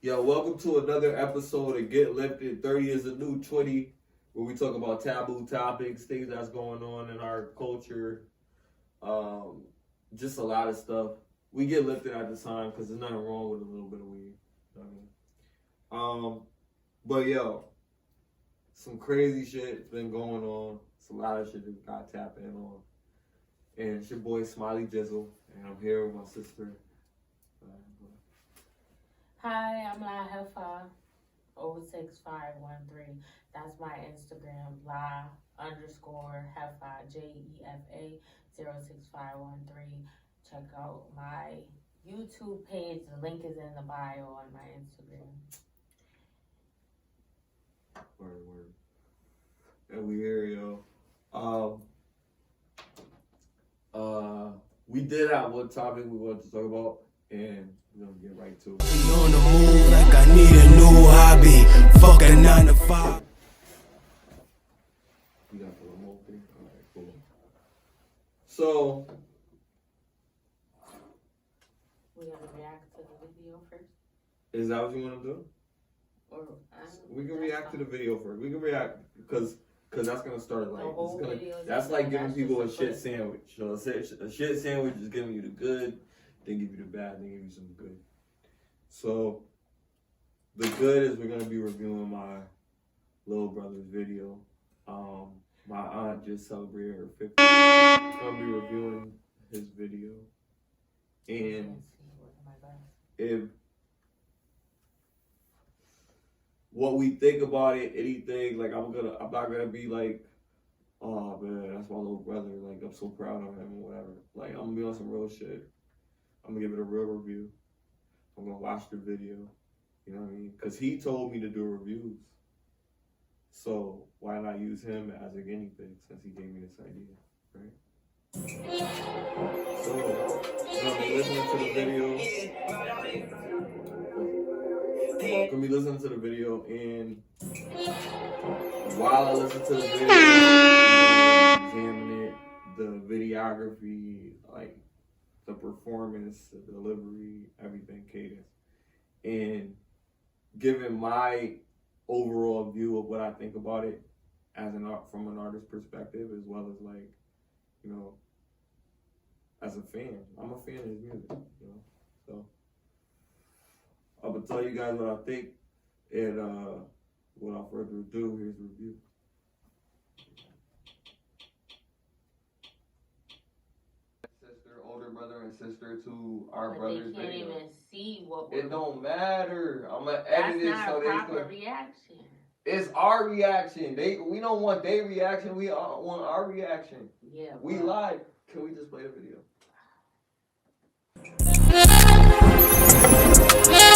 Yo, welcome to another episode of Get Lifted. 30 is a new 20, where we talk about taboo topics, things that's going on in our culture, just a lot of stuff. We get lifted at the time because there's nothing wrong with a little bit of weed. You know what I mean? But yo, some crazy shit's been going on. It's a lot of shit that we got tap in on. And it's your boy Smiley Jizzle, and I'm here with my sister. Hi, I'm La Hefa06513. That's my Instagram, La_Hefa, JEFA06513. Check out my YouTube page. The link is in the bio on my Instagram. Word. And we here, yo. We did have one topic we wanted to talk about, and we're gonna get right to it. On the move like I need a new hobby. Fuck a 9 to 5. You got the remote thing? Alright, cool. So We gotta react to the video first? is that what you want to do? We can react to the video first. We can react because that's gonna start like that's like giving people a shit sandwich. So a shit sandwich is giving you the good, then give you the bad, then give you some good. So the good is we're gonna be reviewing my little brother's video. My aunt just celebrated her 50th. I'm gonna be reviewing his video, and if what we think about it, anything, like I'm not gonna be like, oh man, that's my little brother, like I'm so proud of him or whatever. Like I'm gonna be on some real shit. I'm gonna give it a real review. I'm gonna watch the video, you know what I mean? Cause he told me to do reviews. So why not use him as a guinea pig since he gave me this idea, right? So I'm gonna be listening to the video. Gonna be listening to the video, and while I listen to the video, I'm examine it, the videography, like the performance, the delivery, everything, cadence, and giving my overall view of what I think about it as from an artist perspective, as well as like, you know, as a fan. I'm a fan of his music, you know, so. I'm gonna tell you guys what I think, and without further ado, here's the review. Sister, older brother and sister to our brother's They can't video. even see what we're... It don't matter. I'm gonna edit it so they can. That's not a proper reaction. It's our reaction. We don't want their reaction. We want our reaction. Yeah. We live. Can we just play the video?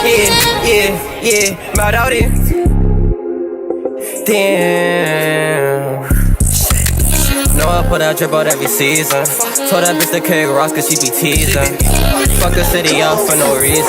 Yeah, about out it. Damn. Know I put out drip out every season. Told that bitch to kick rocks cause she be teasing. Fuck the city up for no reason.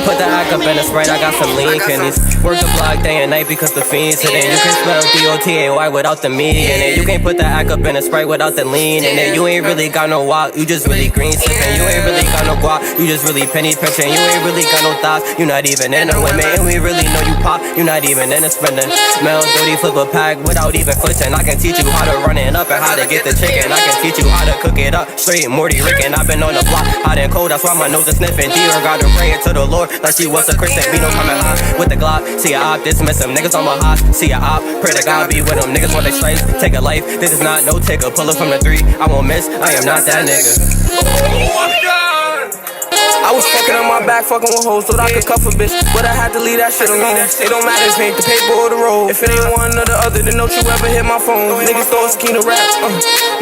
Put the act up in the Sprite, I got some lean kidneys. Work the block day and night because the fiends hit it. You can spell D-O-T-A-Y without the me in it. You can't put the act up in the Sprite without the lean in it. You ain't really got no walk, you just really green sipping. You ain't really got no guap, you just really penny pinching. You ain't really got no thoughts, you not even in the women. And we really know you pop, you not even in the spending. Mel dirty flip a pack without even flinching. I can teach you how to run it up and how to get the chicken. I can teach you how to cook it up straight Morty Rickin'. I've been on the block, hot and cold, that's why my nose is sniffing. Dior got her praying to the Lord like she was a Christian. Beno coming high with the Glock. See a op, dismiss him. Niggas on my hot. See a op, pray to God be with them. Niggas want their stripes, take a life. This is not no ticker. Pull up from the 3, I won't miss. I am not that nigga. I was fucking on my back, fucking with hoes, thought I could cuff a bitch, but I had to leave that shit alone. It don't matter if it ain't the paper or the road. If it ain't one or the other, then don't you ever hit my phone. Niggas thought it's keen to rap,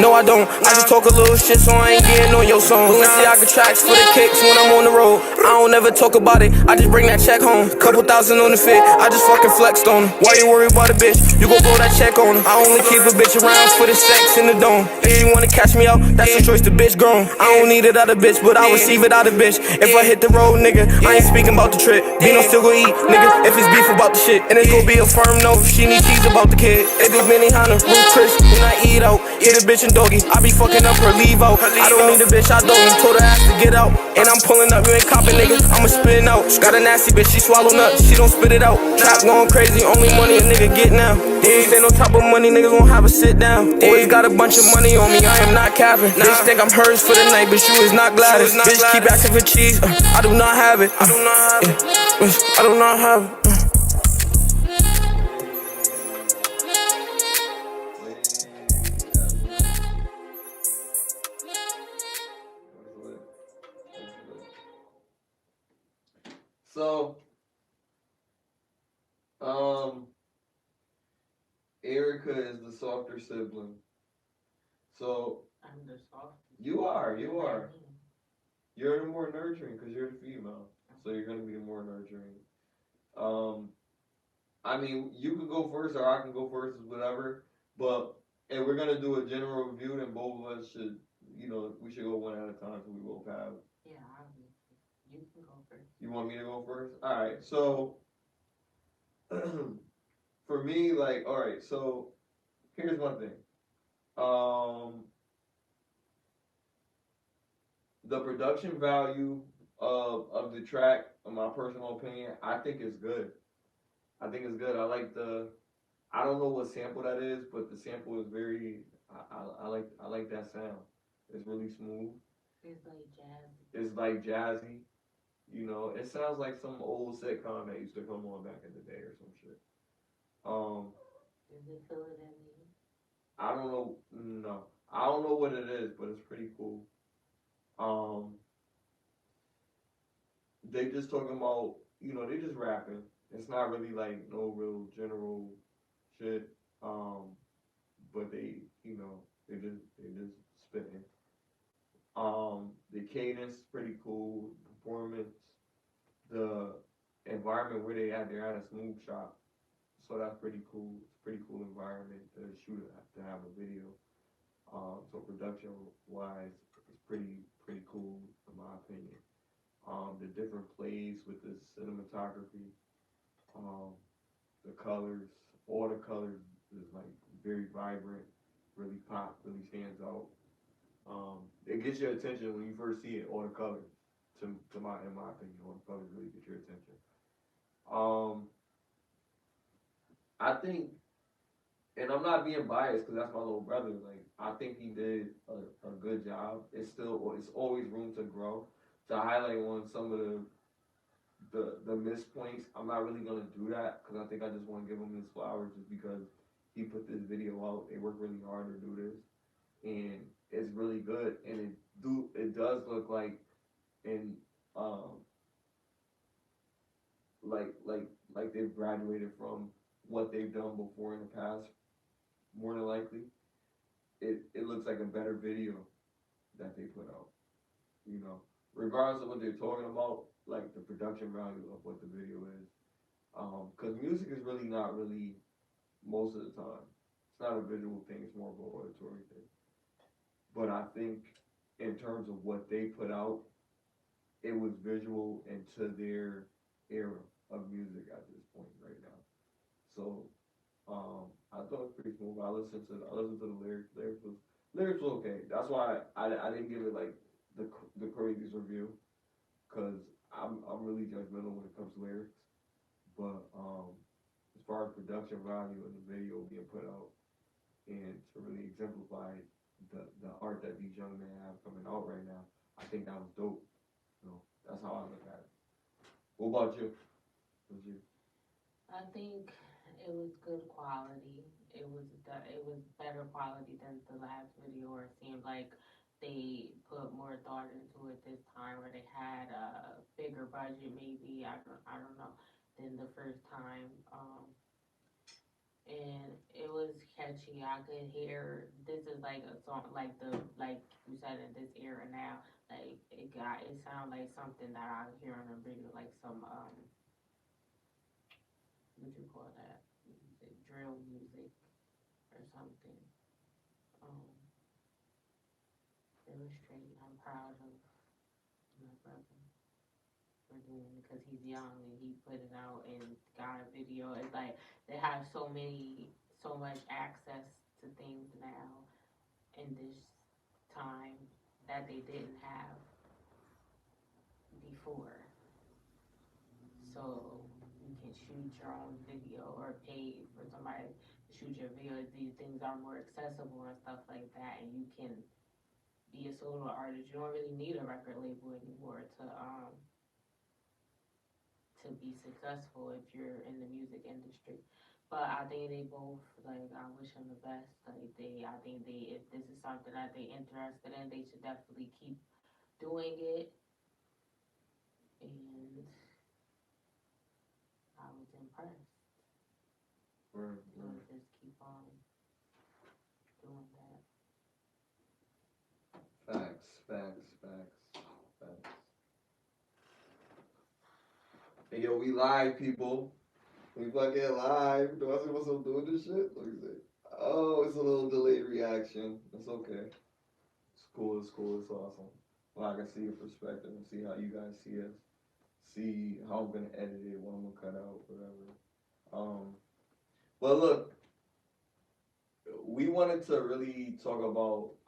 no I don't. I just talk a little shit so I ain't getting on your song. Balenciaga tracks for the kicks when I'm on the road. I don't ever talk about it, I just bring that check home. Couple thousand on the fit, I just fucking flexed on them. Why you worry about a bitch? You gon' blow that check on her. I only keep a bitch around for the sex in the dome. If you wanna catch me out, that's a choice, the bitch grown. I don't need it out of bitch, but I receive it out of bitch. If I hit the road, nigga, I ain't speaking about the trip. Beno still gon' eat, nigga, if it's beef about the shit. And it's gon' be a firm no if she need cheese about the kid. It do many Hana, Ruth Chris, when I eat out. Hit a bitch and doggy, I be fucking up her leave out. I don't need a bitch, I don't. Told her ass to get out. And I'm pulling up, you ain't copping, nigga, I'ma spin out. Got a nasty bitch, she swallow nuts, she don't spit it out. Trap going crazy, only money a nigga get now. Niggas ain't no type of money, niggas won't have a sit down. Always got a bunch of money on me, I am not capping. Bitch think I'm hers for the night, bitch, you is not Gladys. Bitch keep asking for cheese, I do not have it. I do not have it. I do not have it. So, Erika is the softer sibling. So, I'm the soft. you are. You're the more nurturing because you're the female. So you're gonna be the more nurturing. I mean, you can go first or I can go first, whatever. But if we're gonna do a general review, then both of us should, we should go one at a time so we both have. Yeah, you can go first. You want me to go first? All right. So for me, like, all right. So here's one thing. The production value of the track, in my personal opinion, I think is good. I think it's good. I don't know what sample that is, but the sample is very. I like that sound. It's really smooth. It's like jazzy. It's like jazzy. It sounds like some old sitcom that used to come on back in the day or some shit. Does it feel it in me? I don't know. No, I don't know what it is, but it's pretty cool. They just talking about, they just rapping. It's not really like no real general shit. But they just spitting. The cadence pretty cool. Performance, the environment where they're at a smooth shop, so that's pretty cool. It's a pretty cool environment to shoot to have a video. So production wise, it's pretty cool in my opinion. The different plays with the cinematography, the colors, all the colors is like very vibrant, really pop, really stands out. It gets your attention when you first see it. All the colors, in my opinion, all the colors really get your attention. Um, I think, and I'm not being biased because that's my little brother. Like, I think he did a good job. It's always room to grow. To highlight on some of the missed points, I'm not really gonna do that because I think I just want to give him his flowers just because he put this video out. They worked really hard to do this, and it's really good. And it does look like in like they've graduated from what they've done before in the past. More than likely, it looks like a better video that they put out. Regardless of what they're talking about, like the production value of what the video is. Because music is really not really most of the time. It's not a visual thing. It's more of an auditory thing. But I think in terms of what they put out, it was visual into their era of music at this point right now. So I thought it was pretty smooth. I listened to the lyrics. Lyrics was okay. That's why I didn't give it like the craziest review because I'm really judgmental when it comes to lyrics. But as far as production value and the video being put out and to really exemplify the art that these young men have coming out right now, I think that was dope. That's how I look at it. What about you? I think it was good quality. It was better quality than the last video, or it seemed like they put more thought into it this time, or they had a bigger budget, maybe. I don't know, than the first time. And it was catchy. I could hear this is like a song, like you said in this era now. Like it sounded like something that I hear on the radio, like some what you call that music, drill music or something. It was straight. I'm proud of my brother. soon because he's young and he put it out and got a video. It's like they have so much access to things now in this time that they didn't have before. So you can shoot your own video or pay for somebody to shoot your video. These things are more accessible and stuff like that, and you can be a solo artist. You don't really need a record label anymore to be successful if you're in the music industry. But I think they both, like, I wish them the best. Like, I think if this is something that they interested in, they should definitely keep doing it. And I was impressed. Right. So just keep on doing that. Facts. Hey, yo, we live, people. We fucking live. Do I see what's up doing this shit? Let me see. Oh, it's a little delayed reaction. It's okay. It's cool. It's awesome. Well, I can see your perspective and see how you guys see us. See how I'm gonna edit it, what I'm gonna cut out, whatever. But look, we wanted to really talk about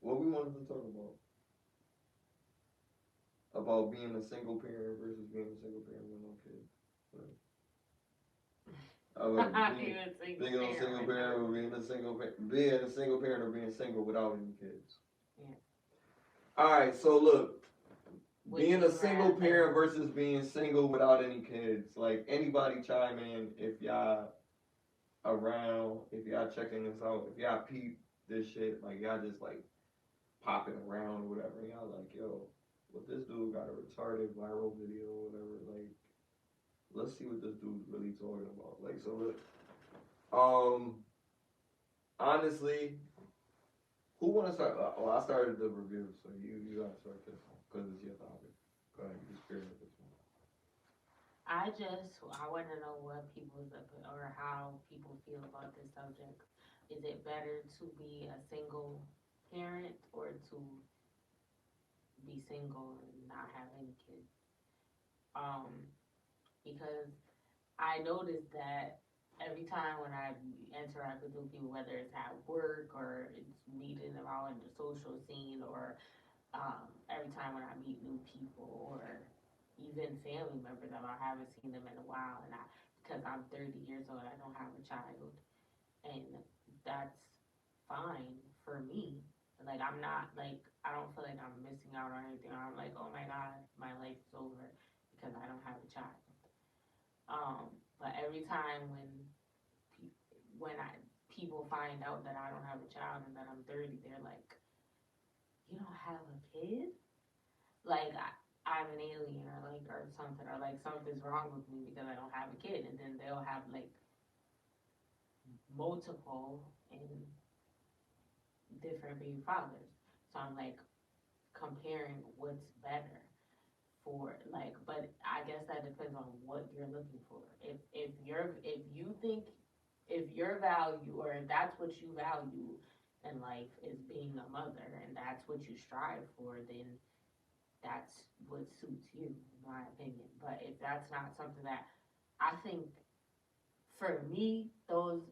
what we wanted to talk about being a single parent versus being a single parent with no kids. Being a single parent or being a single parent or being single without any kids. Yeah. All right, so look, Would being you a single rather- parent versus being single without any kids. Like, anybody chime in if y'all around, if y'all checking this out, if y'all peep this shit, like y'all just like popping around or whatever, and y'all like, yo, what this dude got a retarded viral video or whatever, like, let's see what this dude's really talking about. Like, so look, honestly, who wanna start? Well, I started the review, so you gotta start this one, cause it's your topic. Go ahead, you spearhead this one. I want to know what people's or how people feel about this subject. Is it better to be a single parent or to be single and not have any kids? Because I noticed that every time when I interact with new people, whether it's at work or it's meeting them out in the social scene, or every time when I meet new people or even family members that I haven't seen them in a while, and because I'm 30 years old, I don't have a child, and that's fine for me. Like, I'm not, like, I don't feel like I'm missing out on anything. I'm like, oh my God, my life is over because I don't have a child. But every time when people find out that I don't have a child and that I'm 30, they're like, you don't have a kid? Like, I'm an alien or something, or like something's wrong with me because I don't have a kid. And then they'll have like multiple and different baby fathers. So I'm like comparing what's better for, like, but I guess that depends on what you're looking for. If your value, or if that's what you value in life, is being a mother, and that's what you strive for, then that's what suits you, in my opinion. But if that's not something that, I think, for me, those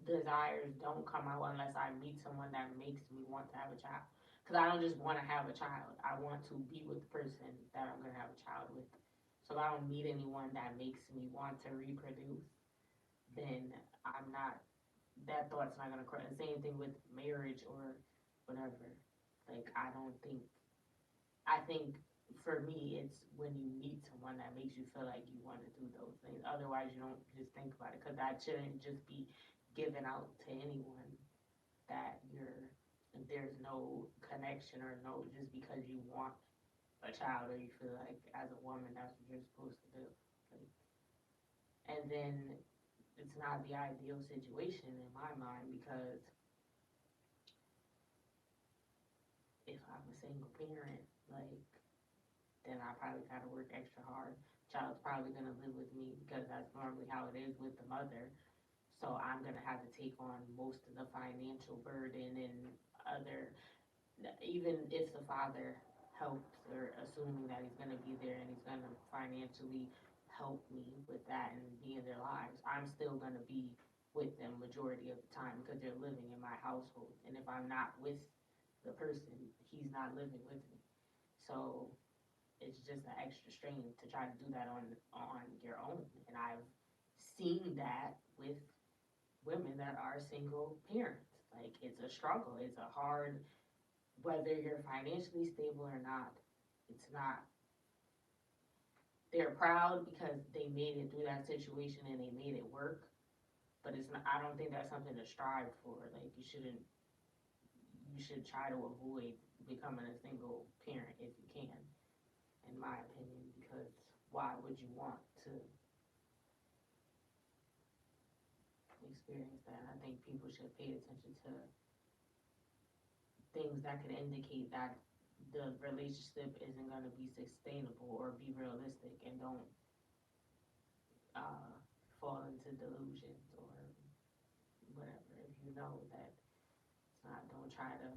desires don't come out unless I meet someone that makes me want to have a child. Because I don't just want to have a child. I want to be with the person that I'm going to have a child with. So if I don't meet anyone that makes me want to reproduce, then I'm not, that thought's not going to cross. Same thing with marriage or whatever. Like, I think for me, it's when you meet someone that makes you feel like you want to do those things. Otherwise, you don't just think about it, because that shouldn't just be given out to anyone, that there's no connection or no, just because you want a child or you feel like as a woman that's what you're supposed to do. Like, and then it's not the ideal situation in my mind, because if I'm a single parent, like, then I probably gotta work extra hard. Child's probably gonna live with me because that's normally how it is with the mother. so I'm gonna have to take on most of the financial burden and other, even if the father helps, or assuming that he's gonna be there and he's gonna financially help me with that and be in their lives, I'm still gonna be with them majority of the time because they're living in my household. And if I'm not with the person, he's not living with me. So it's just an extra strain to try to do that on your own. And I've seen that with women that are single parents. Like, it's a struggle. It's a hard, whether you're financially stable or not, it's not. They're proud because they made it through that situation and they made it work. But it's not, I don't think that's something to strive for. Like, you should try to avoid becoming a single parent if you can, in my opinion, because why would you want to experience that? I think people should pay attention to things that could indicate that the relationship isn't going to be sustainable, or be realistic, and don't fall into delusions or whatever. If you know that it's not, don't try to.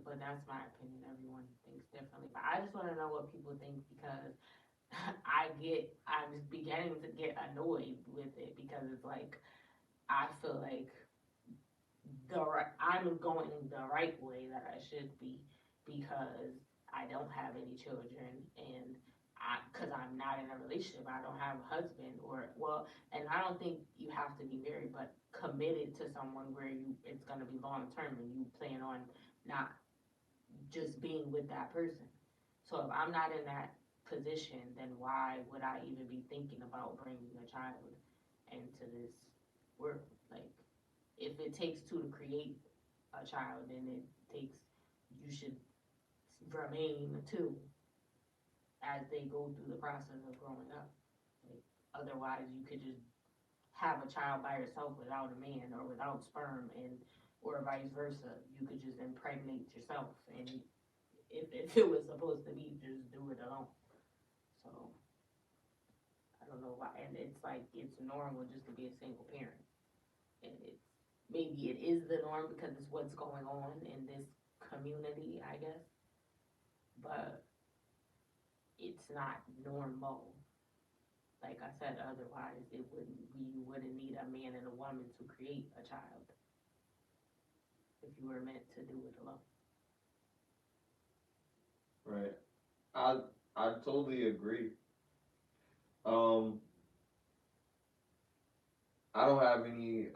But that's my opinion. Everyone thinks differently. But I just want to know what people think, because I'm beginning to get annoyed with it, because it's like, I feel like I'm going the right way that I should be, because I don't have any children, and because I'm not in a relationship, I don't have a husband, and I don't think you have to be married, but committed to someone where it's going to be long term, and you plan on not just being with that person. So if I'm not in that position, then why would I even be thinking about bringing a child into this world? Like, if it takes two to create a child, then you should remain two as they go through the process of growing up. Like, otherwise, you could just have a child by yourself without a man, or without sperm, or vice versa. You could just impregnate yourself, and if it was supposed to be, just do it alone. So I don't know why, and it's like, it's normal just to be a single parent, and maybe it is the norm because it's what's going on in this community, I guess, but it's not normal. Like I said, otherwise you wouldn't need a man and a woman to create a child if you were meant to do it alone. Right. I totally agree. I don't have any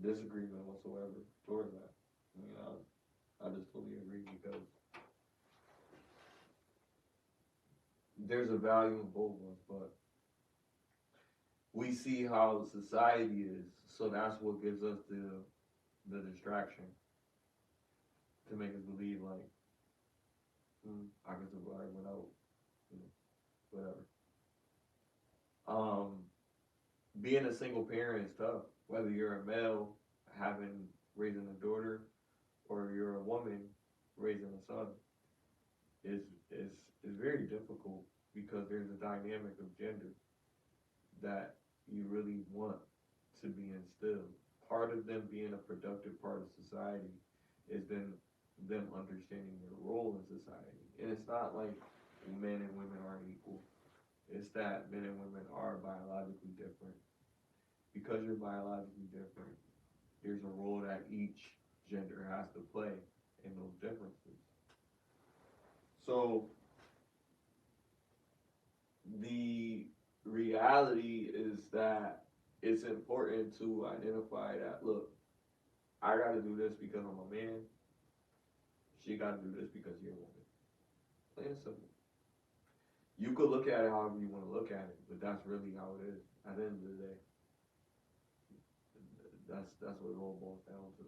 disagreement whatsoever towards that. I mean, I just totally agree, because there's a value in both of us, but we see how society is, so that's what gives us the distraction to make us believe like, I can survive without, whatever. Being a single parent is tough, whether you're a male raising a daughter, or you're a woman raising a son. Is very difficult, because there's a dynamic of gender that you really want to be instilled. Part of them being a productive part of society is them understanding their role in society. And it's not like men and women aren't equal. It's that men and women are biologically different. Because you're biologically different, there's a role that each gender has to play in those differences. So the reality is that it's important to identify that, look, I gotta do this because I'm a man. She gotta do this because you're a woman. Plain and simple. You could look at it however you want to look at it, but that's really how it is at the end of the day. That's what it all boils down to.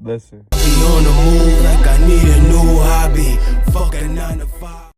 Listen. On the move like I need a new hobby. Fuck a 9 to 5.